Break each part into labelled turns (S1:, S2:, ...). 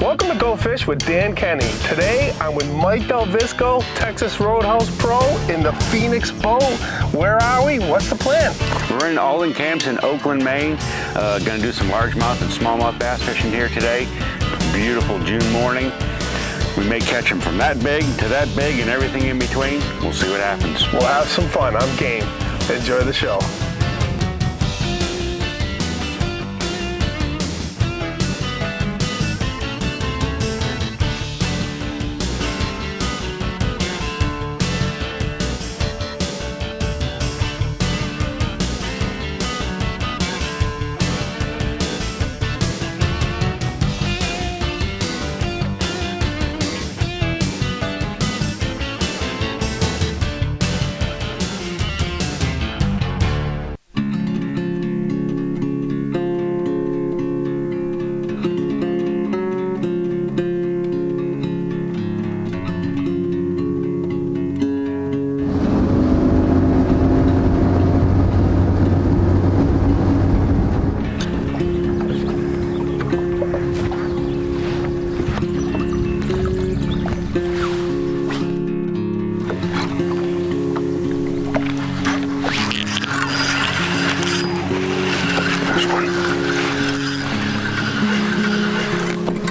S1: Welcome to Go Fish with Dan Kenny. Today I'm with Mike DelVisco, Texas Roadhouse Pro in the Phoenix boat. Where are we? What's the plan?
S2: We're in Alden Camps in Oakland, Maine. Gonna do some largemouth and smallmouth bass fishing here today. Beautiful June morning. We may catch them from that big to that big and everything in between. We'll see what happens.
S1: We'll have some fun. I'm game. Enjoy the show.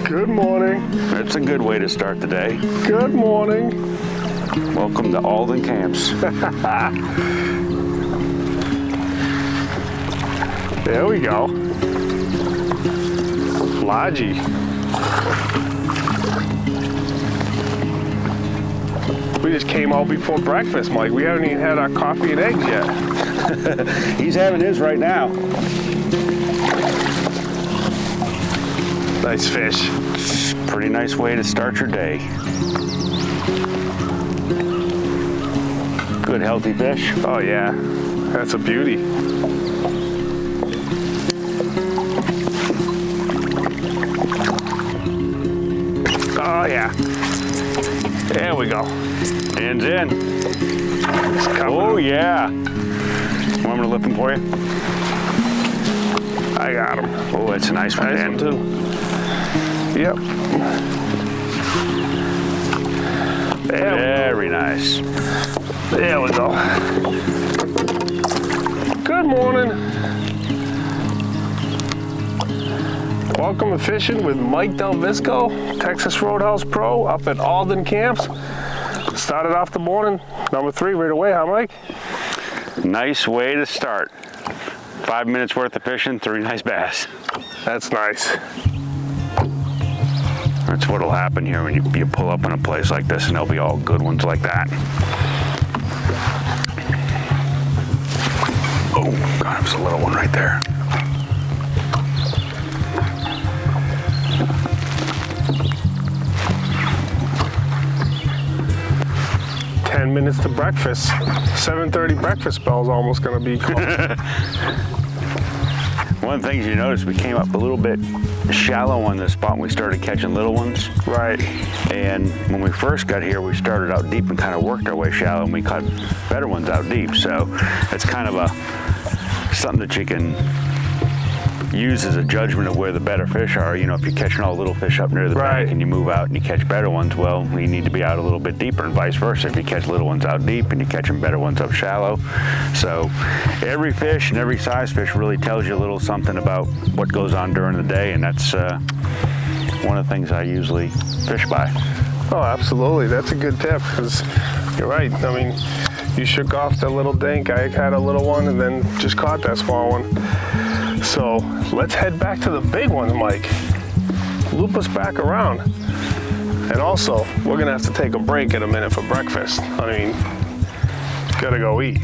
S1: Good morning.
S2: That's a good way to start the day.
S1: Good morning.
S2: Welcome to Alden Camps.
S1: There we go. Lodgy. We just came out before breakfast, Mike. We haven't even had our coffee and eggs yet.
S2: He's having his right now.
S1: Nice fish.
S2: Pretty nice way to start your day. Good healthy fish.
S1: Oh yeah, that's a beauty. Oh yeah. There we go.
S2: Hands in. Oh yeah. Want me to lift him for you?
S1: I got him.
S2: Oh, that's a nice one, Dan.
S1: Too. Yep.
S2: Very nice.
S1: There we go. Good morning. Welcome to fishing with Mike DelVisco, Texas Roadhouse Pro up at Alden Camps. Started off the morning, number 3 right away, huh Mike?
S2: Nice way to start. 5 minutes worth of fishing, 3 nice bass.
S1: That's nice.
S2: That's what'll happen here when you pull up in a place like this, and there'll be all good ones like that. Oh, God, it was a little one right there.
S1: Minutes to breakfast. 7:30 breakfast bell's almost gonna be called.
S2: One of the things you notice, we came up a little bit shallow on this spot when we started catching little ones.
S1: Right.
S2: And when we first got here, we started out deep and kind of worked our way shallow, and we caught better ones out deep. So it's kind of something that you can use as a judgment of where the better fish are. You know, if you're catching all little fish up near the bank and you move out and you catch better ones, well, you need to be out a little bit deeper, and vice versa. If you catch little ones out deep and you're catching better ones up shallow. So every fish and every size fish really tells you a little something about what goes on during the day, and that's one of the things I usually fish by.
S1: Oh, absolutely. That's a good tip, because you're right. I mean, you shook off the little dink. I had a little one and then just caught that small one. So let's head back to the big ones, Mike. Loop us back around. And also, we're gonna have to take a break in a minute for breakfast. I mean, gotta go eat.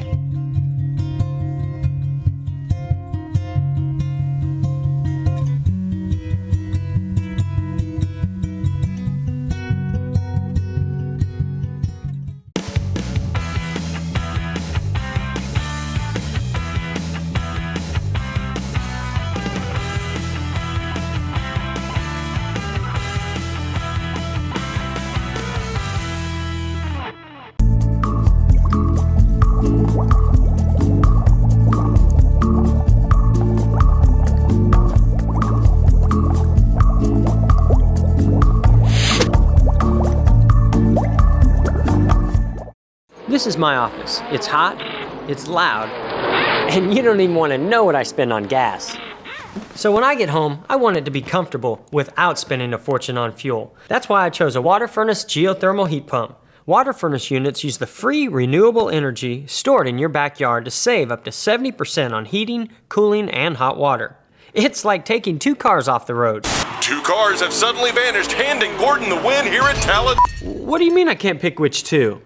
S3: This is my office. It's hot, it's loud, and you don't even want to know what I spend on gas. So when I get home, I want it to be comfortable without spending a fortune on fuel. That's why I chose a water furnace geothermal heat pump. Water furnace units use the free renewable energy stored in your backyard to save up to 70% on heating, cooling, and hot water. It's like taking 2 cars off the road.
S4: 2 cars have suddenly vanished, handing Gordon the win here at Talent.
S3: What do you mean I can't pick which 2?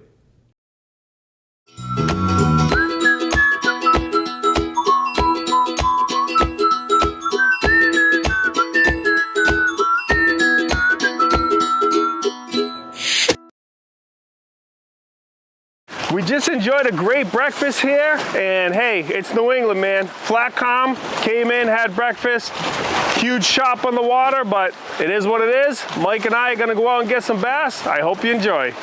S1: We just enjoyed a great breakfast here, and hey, it's New England, man. Flat calm, came in, had breakfast, huge shop on the water, but it is what it is. Mike and I are gonna go out and get some bass. I hope you enjoy.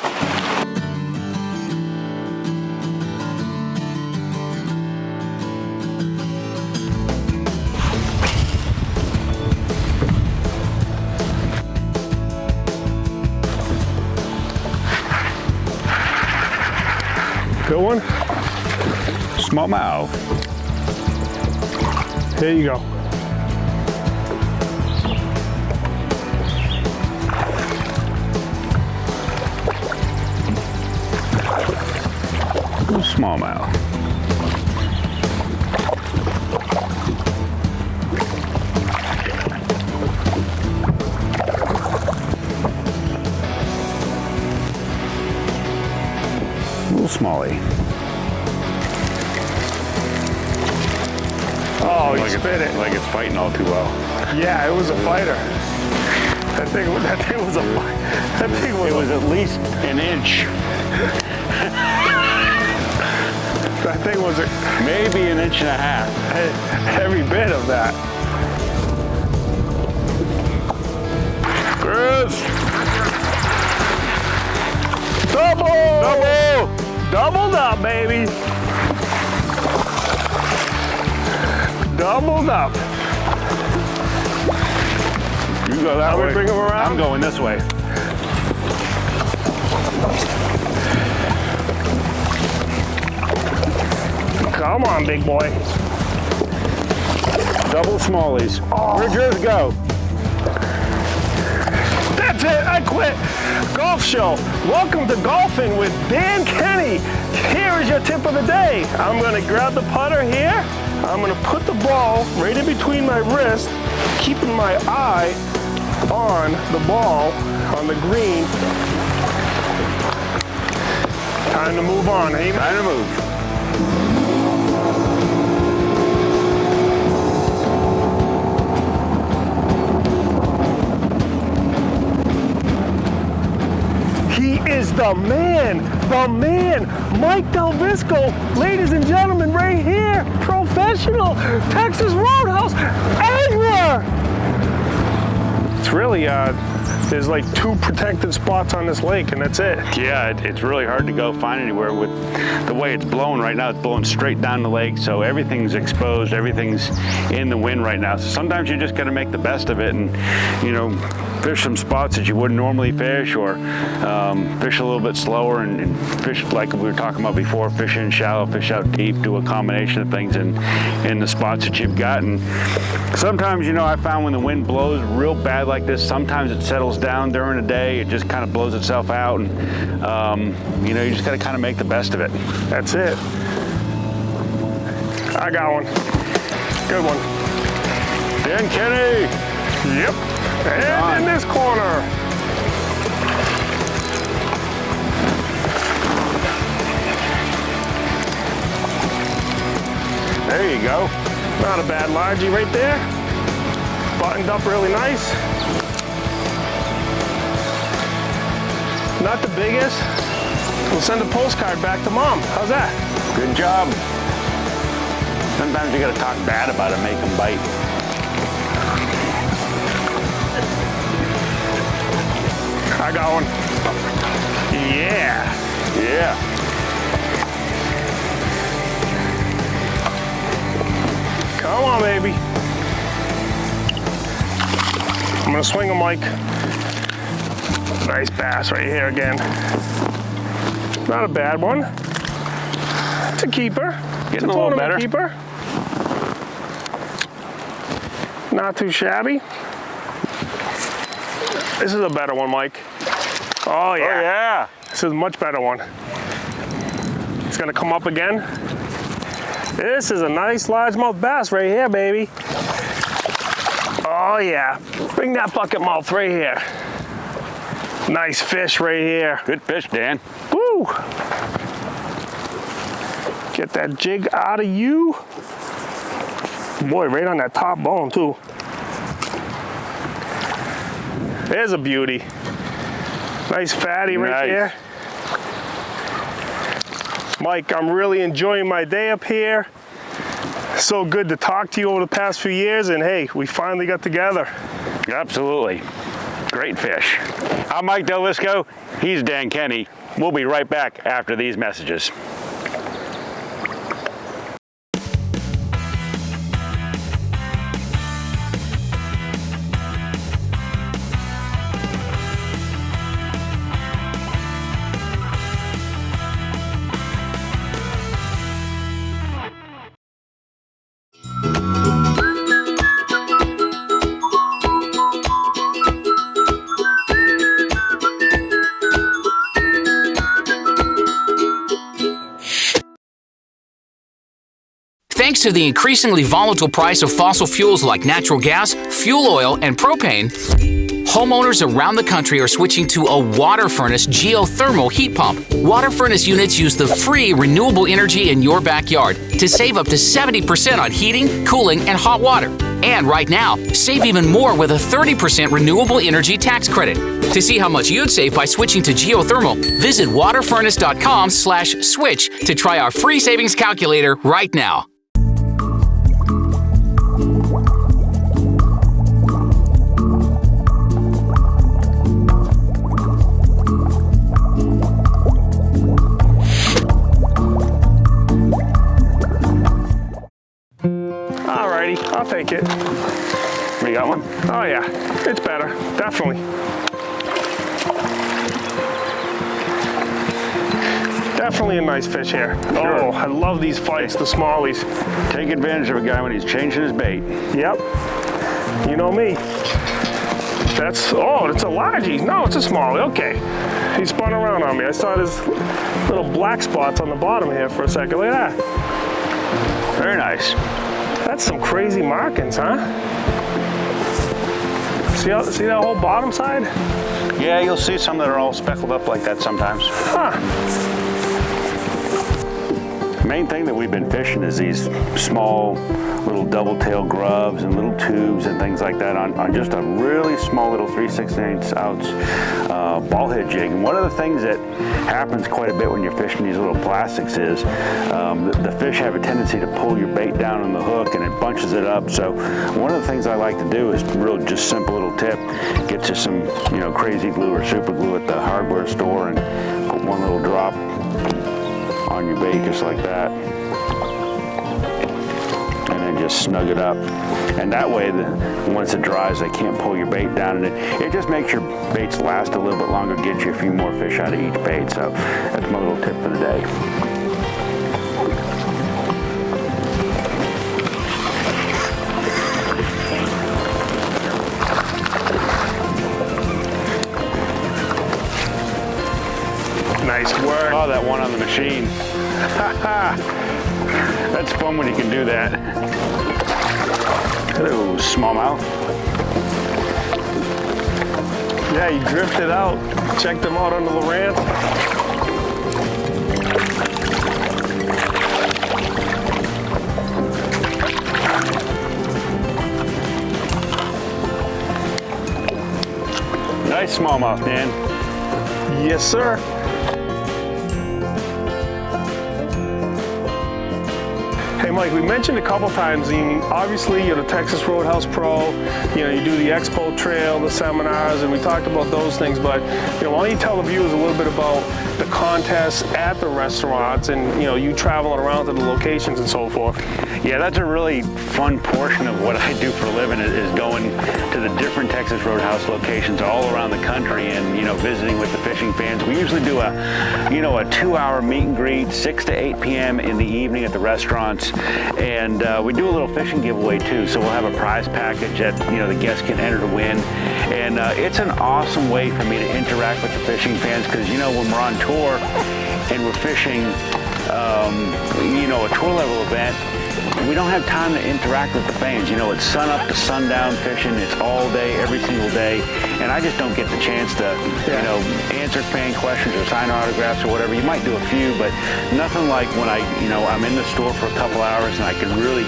S1: Good one?
S2: Smallmouth.
S1: Here you go.
S2: Smallmouth. Little smallie.
S1: Oh, he spit it.
S2: Like it's fighting all too well.
S1: Yeah, it was a fighter. That thing was a fight. That thing was.
S2: It was at least an inch.
S1: That thing was
S2: Maybe an inch and a half.
S1: every bit of that. Chris! Double! Double! Doubled up, baby! Doubled up.
S2: You go that way.
S1: Bring him around?
S2: I'm going this way.
S1: Come on, big boy.
S2: Double smallies.
S1: Oh.
S2: Where'd yours go?
S1: That's it, I quit. Golf show. Welcome to Golfing with Dan Kenny. Here is your tip of the day. I'm gonna grab the putter here. I'm gonna put the ball right in between my wrist, keeping my eye on the ball, on the green. Time to move on, eh?
S2: Time to move.
S1: He is the man, Mike DelVisco, ladies and gentlemen, right here, professional Texas Roadhouse angler. It's really, there's like 2 protected spots on this lake, and that's it.
S2: Yeah, it's really hard to go find anywhere with the way it's blowing right now. It's blowing straight down the lake, so everything's exposed, everything's in the wind right now. So sometimes you just got to make the best of it and, you know, fish some spots that you wouldn't normally fish, or fish a little bit slower and fish like we were talking about before, fish in shallow, fish out deep, do a combination of things in the spots that you've got. And sometimes, you know, I found when the wind blows real bad like this, sometimes it settles down during the day, it just kind of blows itself out, and you know, you just got to kind of make the best of it.
S1: That's it. I got one. Good one.
S2: Dan Kenny!
S1: Yep. And in this corner.
S2: There you go.
S1: Not a bad largie right there. Buttoned up really nice. Not the biggest. We'll send a postcard back to Mom. How's that?
S2: Good job. Sometimes you got to talk bad about it, make them bite.
S1: I got one. Yeah.
S2: Yeah.
S1: Come on, baby. I'm gonna swing him, Mike. Nice bass right here again. Not a bad one. It's a keeper.
S2: Getting a little
S1: tournament
S2: better.
S1: Keeper. Not too shabby. This is a better one, Mike. Oh yeah.
S2: Oh yeah.
S1: This is a much better one. It's gonna come up again. This is a nice largemouth bass right here, baby. Oh yeah. Bring that bucket mouth right here. Nice fish right here.
S2: Good fish, Dan.
S1: Woo! Get that jig out of you. Boy, right on that top bone too. There's a beauty. Nice fatty right there. Mike, I'm really enjoying my day up here. So good to talk to you over the past few years, and hey, we finally got together.
S2: Absolutely. Great fish. I'm Mike DelVisco. He's Dan Kenny. We'll be right back after these messages.
S5: Thanks to the increasingly volatile price of fossil fuels like natural gas, fuel oil, and propane, homeowners around the country are switching to a water furnace geothermal heat pump. Water furnace units use the free renewable energy in your backyard to save up to 70% on heating, cooling, and hot water. And right now, save even more with a 30% renewable energy tax credit. To see how much you'd save by switching to geothermal, visit waterfurnace.com/switch to try our free savings calculator right now.
S1: Alrighty, I'll take it.
S2: We got one?
S1: Oh yeah, it's better, definitely. Definitely a nice fish here.
S2: Sure.
S1: Oh, I love these fights, the smallies.
S2: Take advantage of a guy when he's changing his bait.
S1: Yep, you know me. That's a largie. No, it's a smallie, okay. He spun around on me. I saw his little black spots on the bottom here for a second. Look at that.
S2: Very nice.
S1: That's some crazy markings, huh? See that whole bottom side?
S2: Yeah, you'll see some that are all speckled up like that sometimes.
S1: Huh.
S2: The main thing that we've been fishing is these small little double tail grubs and little tubes and things like that on just a really small little 3/16 ounce ball head jig. And one of the things that happens quite a bit when you're fishing these little plastics is the fish have a tendency to pull your bait down on the hook and it bunches it up. So one of the things I like to do is real just simple little tip. Get you some crazy glue or super glue at the hardware store and put one little drop on your bait just like that. And then just snug it up. And that way, once it dries, they can't pull your bait down. And it just makes your baits last a little bit longer, get you a few more fish out of each bait. So that's my little tip for the day.
S1: Nice work.
S2: Oh, that one on the machine. That's fun when you can do that. Hello, smallmouth.
S1: Yeah, he drifted out. Checked him out under the ramp.
S2: Nice smallmouth, Dan.
S1: Yes, sir. Hey, Mike, we mentioned a couple times, obviously you're the Texas Roadhouse Pro, you do the Expo Trail, the seminars, and we talked about those things, but why don't you tell the viewers a little bit about the contests at the restaurants and you traveling around to the locations and so forth.
S2: Yeah, that's a really fun portion of what I do for a living is going to the different Texas Roadhouse locations all around the country and visiting with the fishing fans. We usually do a 2-hour meet and greet, 6 to 8 p.m. in the evening at the restaurants, and we do a little fishing giveaway too. So we'll have a prize package that the guests can enter to win, and it's an awesome way for me to interact with the fishing fans because when we're on tour and we're fishing a tour level event, we don't have time to interact with the fans. It's sun up to sundown fishing. It's all day, every single day, and I just don't get the chance to answer fan questions or sign autographs or whatever. You might do a few, but nothing like when I'm in the store for a couple hours and I can really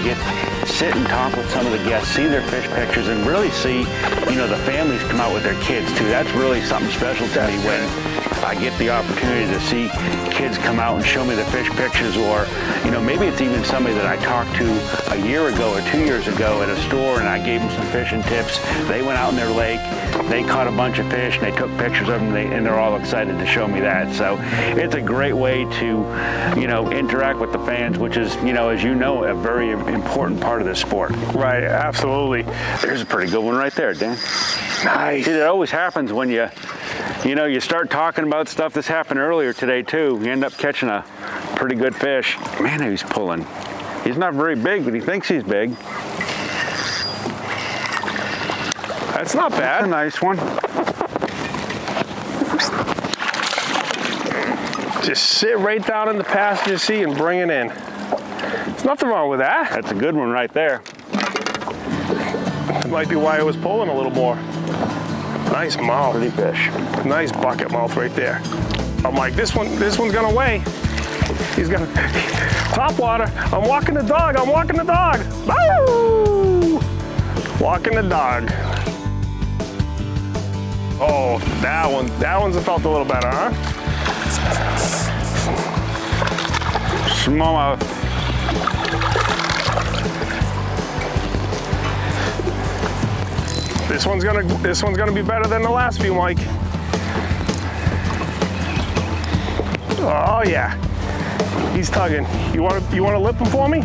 S2: sit and talk with some of the guests, see their fish pictures, and really see the families come out with their kids too. That's really something special to me when I get the opportunity to see kids come out and show me the fish pictures, or maybe it's even somebody that I talked to a year ago or 2 years ago at a store and I gave them some fishing tips. They went out in their lake, they caught a bunch of fish and they took pictures of them and they're all excited to show me that. So it's a great way to interact with the fans, which is as a very important part of this sport.
S1: Right, absolutely.
S2: There's a pretty good one right there, Dan.
S1: Nice.
S2: See, that always happens when you start talking about stuff that's happened earlier today too. You end up catching a pretty good fish. Man, he's pulling. He's not very big, but he thinks he's big.
S1: That's not bad.
S2: That's a nice one.
S1: Just sit right down in the passenger seat and bring it in. There's nothing wrong with that.
S2: That's a good one right there.
S1: It might be why it was pulling a little more. Nice mouth.
S2: Pretty fish.
S1: Nice bucket mouth right there. I'm like, this one's gonna weigh. He's gonna, top water. I'm walking the dog, I'm walking the dog. Woo! Walking the dog. Oh, that one's felt a little better, huh?
S2: Smallmouth.
S1: This one's gonna be better than the last few, Mike. Oh yeah, he's tugging. You wanna lip him for me?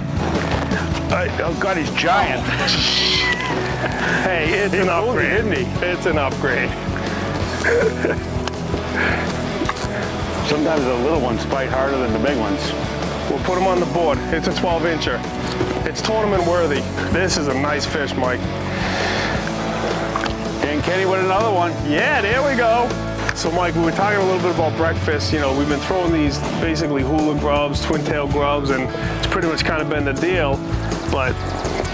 S2: Oh God, he's giant.
S1: Hey, it's an upgrade, isn't he? It's an upgrade.
S2: Sometimes the little ones fight harder than the big ones.
S1: We'll put him on the board. It's a 12-incher. It's tournament worthy. This is a nice fish, Mike.
S2: Dan Kenny with another one.
S1: Yeah, there we go. So Mike, we were talking a little bit about breakfast. We've been throwing these basically hula grubs, twin tail grubs, and it's pretty much kind of been the deal. But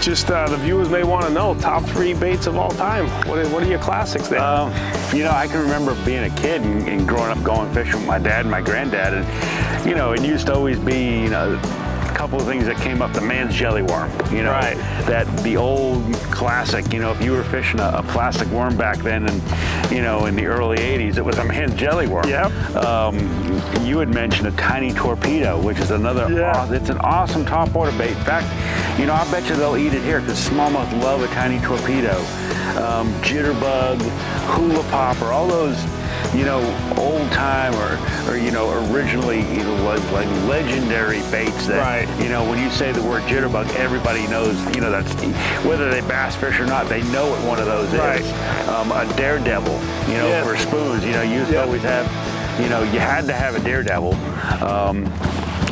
S1: just the viewers may want to know top 3 baits of all time. What are your classics there?
S2: I can remember being a kid and growing up going fishing with my dad and my granddad, and it used to always be a couple of things that came up. The man's jelly worm,
S1: right.
S2: That the old classic. If you were fishing a plastic worm back then, and in the early '80s, it was a man's jelly worm.
S1: Yep.
S2: You had mentioned a tiny torpedo, which is another.
S1: Yeah.
S2: It's an awesome topwater bait. In fact, I bet you they'll eat it here because smallmouth love a tiny torpedo, jitterbug, hula popper, all those. Old time or originally like legendary baits that
S1: right.
S2: When you say the word jitterbug, everybody knows that's whether they bass fish or not, they know what one of those
S1: right.
S2: is. A daredevil,
S1: yeah.
S2: for spoons, you used to always have, you had to have a daredevil.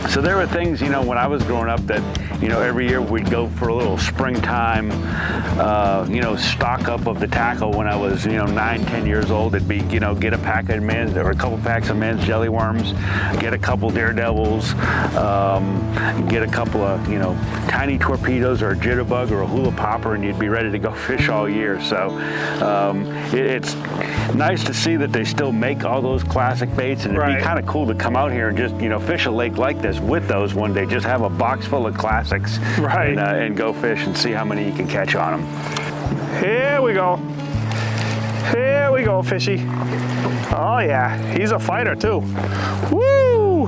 S2: So there were things, when I was growing up that, every year we'd go for a little springtime, stock up of the tackle when I was, 9, 10 years old. It'd be, get a pack of or a couple packs of man's jelly worms, get a couple daredevils, get a couple of, tiny torpedoes or a jitterbug or a hula popper, and you'd be ready to go fish all year. So it's nice to see that they still make all those classic baits, and it'd
S1: right.
S2: be kind of cool to come out here and just, fish a lake like this with those one day. Just have a box full of classics,
S1: right.
S2: and go fish and see how many you can catch on them.
S1: Here we go. Here we go, fishy. Oh yeah, he's a fighter too. Woo!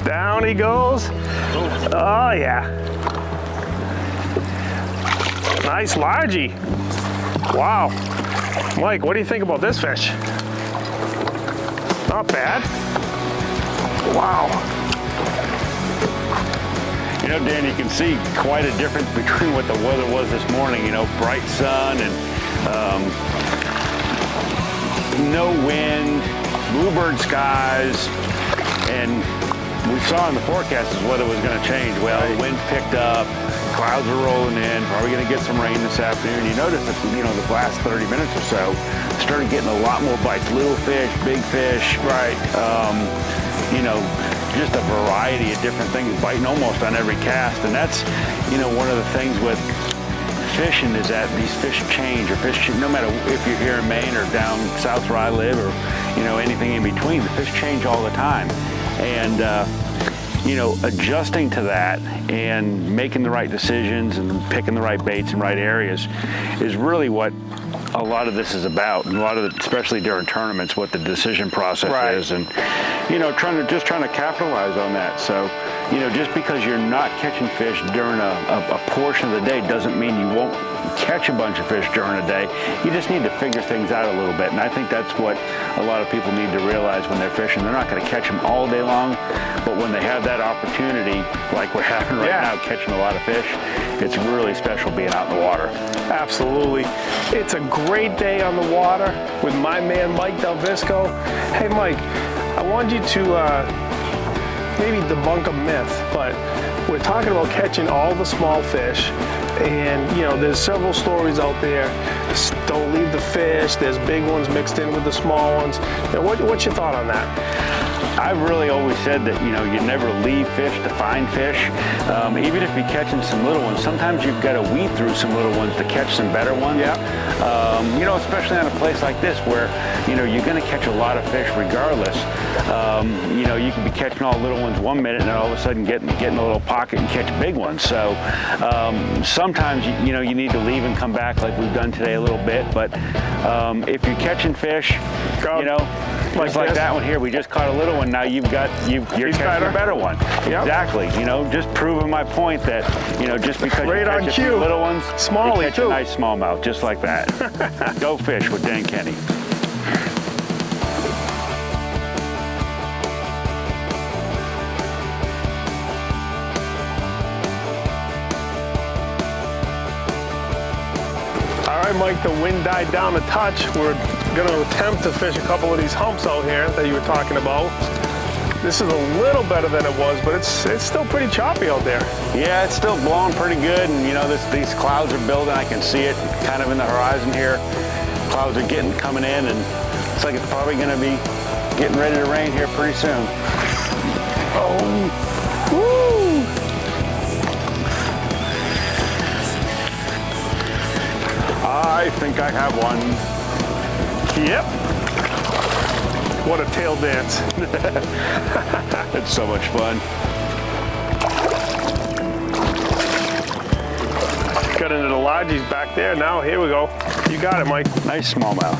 S1: Down he goes. Oh yeah. Nice largie. Wow. Mike, what do you think about this fish? Not bad. Wow.
S2: You know, Dan, you can see quite a difference between what the weather was this morning. You know, bright sun and no wind, bluebird skies, and we saw in the forecast as weather was going to change. Well, the wind picked up, clouds are rolling in, probably going to get some rain this afternoon. You notice that, you know, the last 30 minutes or so, started getting a lot more bites, little fish, big fish.
S1: Right.
S2: You know, just a variety of different things, biting almost on every cast. And that's, you know, one of the things with fishing is that these fish change, or fish, no matter if you're here in Maine or down south where I live, or, you know, anything in between, the fish change all the time. And, you know, adjusting to that and making the right decisions and picking the right baits in right areas is really what a lot of this is about. And a lot of it, especially during tournaments, what the decision process is, and, you know, trying to capitalize on that. So, you know, just because you're not catching fish during a portion of the day doesn't mean you won't catch a bunch of fish during a day. You just need to figure things out a little bit. And I think that's what a lot of people need to realize when they're fishing. They're not going to catch them all day long, but when they have that opportunity, like we're having right now, catching a lot of fish, it's really special being out in the water.
S1: Absolutely. It's a great day on the water with my man Mike DelVisco. Hey Mike, I want you to maybe debunk a myth, but we're talking about catching all the small fish, and you know, there's several stories out there. Don't leave the fish, there's big ones mixed in with the small ones. Now, what's your thought on that?
S2: I've really always said that, you know, you never leave fish to find fish. Even if you're catching some little ones, sometimes you've got to weed through some little ones to catch some better ones.
S1: Yeah.
S2: You know, especially on a place like this where, you know, you're going to catch a lot of fish regardless. You know, you can be catching all the little ones one minute and then all of a sudden getting a little pocket and catch big ones. So sometimes, you know, you need to leave and come back like we've done today a little bit. But if you're catching fish, you know, just like that one here, we just caught a little one. Now you're catching a better one. Yep. Exactly. You know, just proving my point that, you know, just because you catch a few little ones, you catch a nice smallmouth, just like that. Go fish with Dan Kenny.
S1: All right, Mike, the wind died down a touch. We're going to attempt to fish a couple of these humps out here that you were talking about. This is a little better than it was, but it's still pretty choppy out there.
S2: Yeah, it's still blowing pretty good, and you know, these clouds are building. I can see it kind of in the horizon here. Clouds are coming in, and it's like it's probably going to be getting ready to rain here pretty soon.
S1: Oh, woo!
S2: I think I have one.
S1: Yep. What a tail dance.
S2: It's so much fun.
S1: Got into the largies back there. Now, here we go. You got it, Mike.
S2: Nice smallmouth.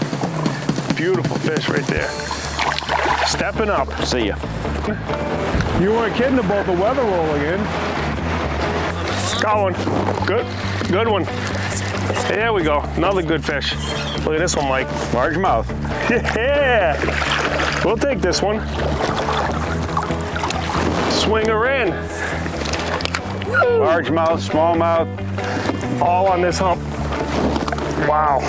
S1: Beautiful fish right there. Stepping up.
S2: See ya.
S1: You weren't kidding about the weather rolling in. Got one. Good one. There we go. Another good fish. Look at this one, Mike.
S2: Largemouth.
S1: Yeah. We'll take this one. Swing her in.
S2: Largemouth, smallmouth.
S1: All on this hump. Wow.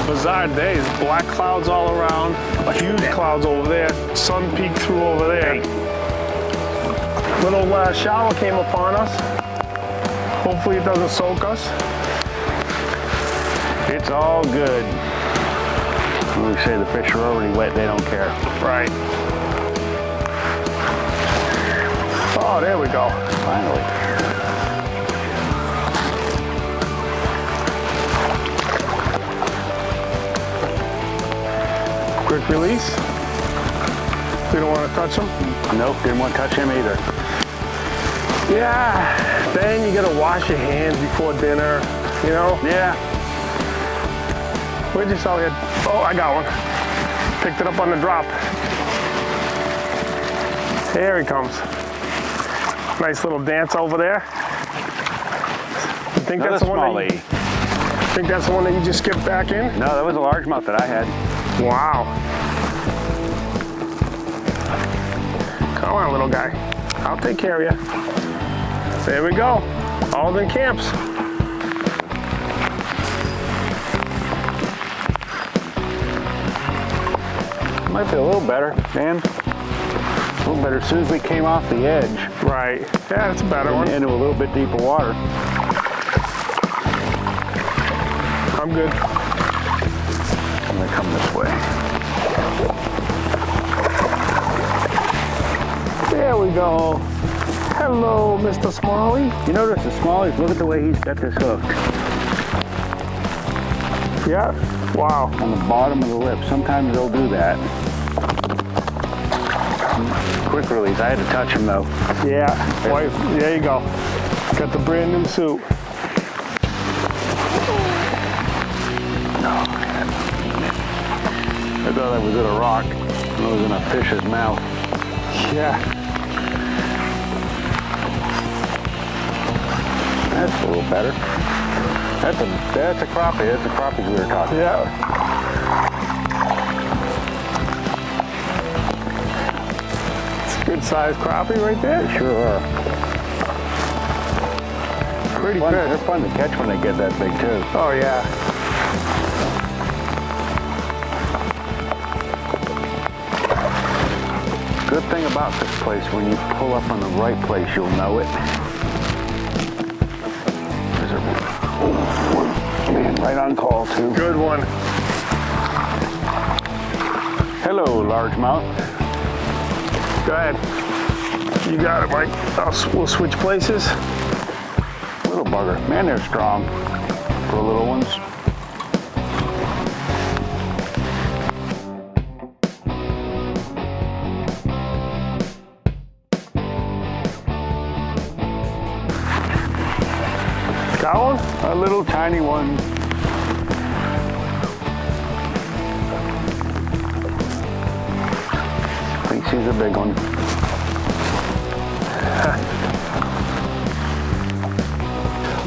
S1: Bizarre days. Black clouds all around. Huge clouds over there. Sun peeked through over there. Little shower came upon us. Hopefully it doesn't soak us.
S2: It's all good. When we say the fish are already wet, they don't care.
S1: Right. Oh, there we go.
S2: Finally.
S1: Quick release. We don't want to touch them?
S2: Nope, didn't want to touch him either.
S1: Yeah, then you gotta wash your hands before dinner, you know?
S2: Yeah.
S1: We're just out here. Oh, I got one. Picked it up on the drop. There he comes. Nice little dance over there. Think
S2: Another
S1: that's the one
S2: smallie.
S1: Think that's the one that you just skipped back in?
S2: No, that was a largemouth that I had.
S1: Wow. Come on, little guy. I'll take care of you. There we go. Alden Camps.
S2: Might be a little better, Dan. A little better as soon as we came off the edge.
S1: Right. Yeah, that's a better one.
S2: Into a little bit deeper water.
S1: I'm good.
S2: I'm gonna come this way.
S1: There we go. Hello, Mr. Smalley.
S2: You notice the smallies, look at the way he's got this hooked.
S1: Yeah. Wow.
S2: On the bottom of the lip. Sometimes they'll do that. Quick release. I had to touch him though.
S1: Yeah. Wife, there you go. Got the brand new suit.
S2: I thought that was in a rock. It was in a fish's mouth.
S1: Yeah.
S2: That's a little better. That's a crappie. That's the crappies we were talking about.
S1: Yeah. It's a good sized crappie right there.
S2: They sure are.
S1: Pretty
S2: Fun,
S1: good.
S2: they're fun to catch when they get that big too.
S1: Oh yeah.
S2: Good thing about this place, when you pull up on the right place, you'll know it. There's a man right on call too.
S1: Good one.
S2: Hello, largemouth.
S1: Go ahead. You got it, Mike. We'll switch places.
S2: Little bugger. Man, they're strong for the little ones.
S1: Got one?
S2: A little tiny one. Thinks he's a big one.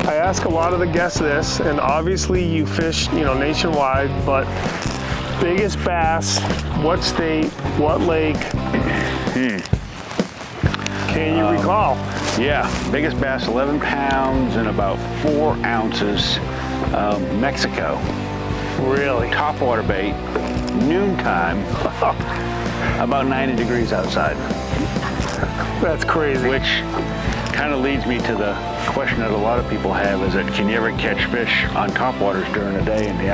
S1: I ask a lot of the guests this, and obviously you fish, nationwide, but biggest bass, what state, what lake? Can you recall?
S2: Yeah, biggest bass, 11 pounds and about 4 ounces. Mexico.
S1: Really?
S2: Topwater bait, noontime, about 90 degrees outside.
S1: That's crazy.
S2: Which kind of leads me to the question that a lot of people have, is that can you ever catch fish on topwaters during the day? And the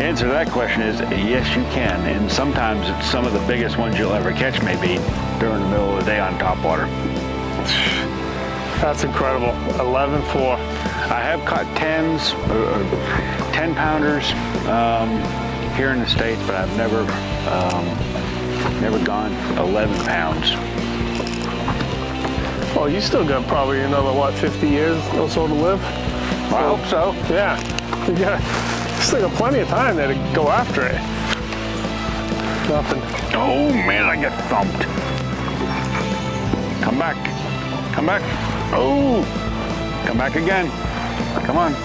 S2: answer to that question is yes, you can. And sometimes it's some of the biggest ones you'll ever catch may be during the middle of the day on topwater.
S1: That's incredible. 11.4.
S2: I have caught 10s, or 10 pounders here in the States, but I've never gone 11 pounds.
S1: Oh, you still got probably another, 50 years or so to live?
S2: I hope so.
S1: Yeah. You still got plenty of time there to go after it. Nothing.
S2: Oh man, I get thumped. Come back. Come back. Oh, come back again. Come on.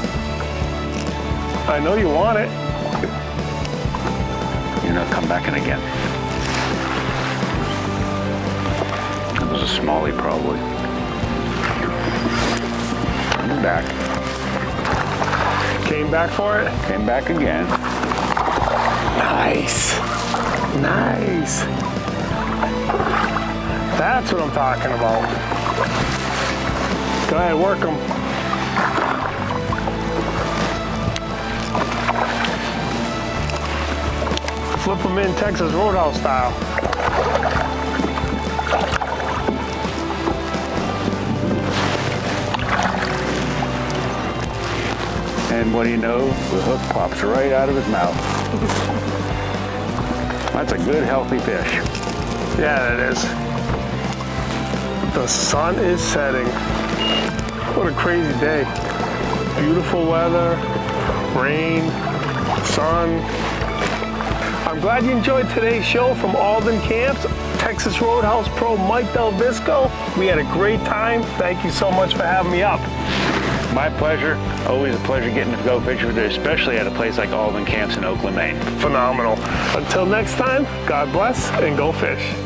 S1: I know you want it.
S2: You're not come back in again. That was a smallie probably. Come back.
S1: Came back for it?
S2: Came back again.
S1: Nice. Nice. That's what I'm talking about. Go ahead, work them. Flip them in Texas Roadhouse style.
S2: And what do you know? The hook pops right out of his mouth. That's a good, healthy fish.
S1: Yeah, it is. The sun is setting. What a crazy day. Beautiful weather, rain, sun. I'm glad you enjoyed today's show from Alden Camps, Texas Roadhouse Pro Mike DelVisco. We had a great time. Thank you so much for having me up.
S2: My pleasure. Always a pleasure getting to go fishing with you, especially at a place like Alden Camps in Oakland, Maine.
S1: Phenomenal. Until next time, God bless and go fish.